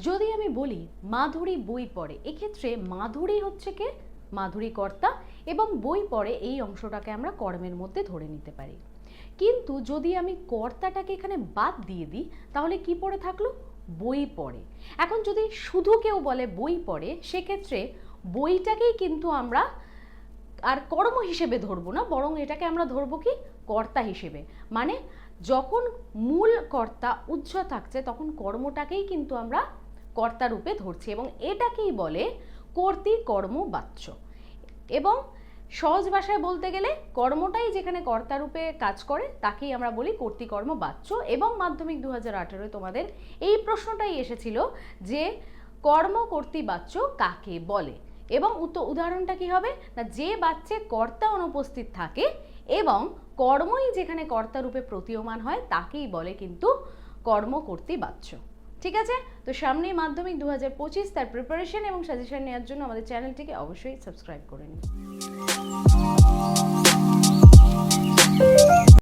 যদি আমি বলি মাধুরী বই পড়ে, এক্ষেত্রে মাধুরী হচ্ছে কে? মাধুরী কর্তা, এবং বই পড়ে এই অংশটাকে আমরা কর্মের মধ্যে ধরে নিতে পারি। কিন্তু যদি আমি কর্তাটাকে এখানে বাদ দিয়ে দিই, তাহলে কি পড়ে থাকলো? বই পড়ে। এখন যদি শুধু কেউ বলে বই পড়ে, সেক্ষেত্রে বইটাকেই কিন্তু আমরা আর কর্ম হিসেবে ধরবো না, বরং এটাকে আমরা ধরবো কি? কর্তা হিসেবে। মানে যখন মূল কর্তা উচ্চ থাকছে, তখন কর্মটাকেই কিন্তু আমরা কর্তা রূপে ধরছি, এবং এটাকেই বলে কর্তৃকর্ম বাচ্য। এবং সহজ ভাষায় বলতে গেলে কর্মটাই যেখানে কর্তা রূপে কাজ করে তাকেই আমরা বলি কর্তৃকর্ম বাচ্য। এবং মাধ্যমিক 2018 তোমাদের এই প্রশ্নটাই এসেছিল যে কর্ম কর্তৃবাচ্য কাকে বলে, এবং উদাহরণটা কি হবে না, যে বাচ্চে কর্তা অনুপস্থিত থাকে এবং কর্মই যেখানে কর্তা রূপে প্রতীয়মান হয় তাকেই বলে কিন্তু কর্ম কর্তৃবাচ্য। ঠিক আছে? তো সামনেই মাধ্যমিক 2025, তার প্রিপারেশন এবং সাজেশন নেওয়ার জন্য আমাদের চ্যানেলটিকে অবশ্যই সাবস্ক্রাইব করে নিন।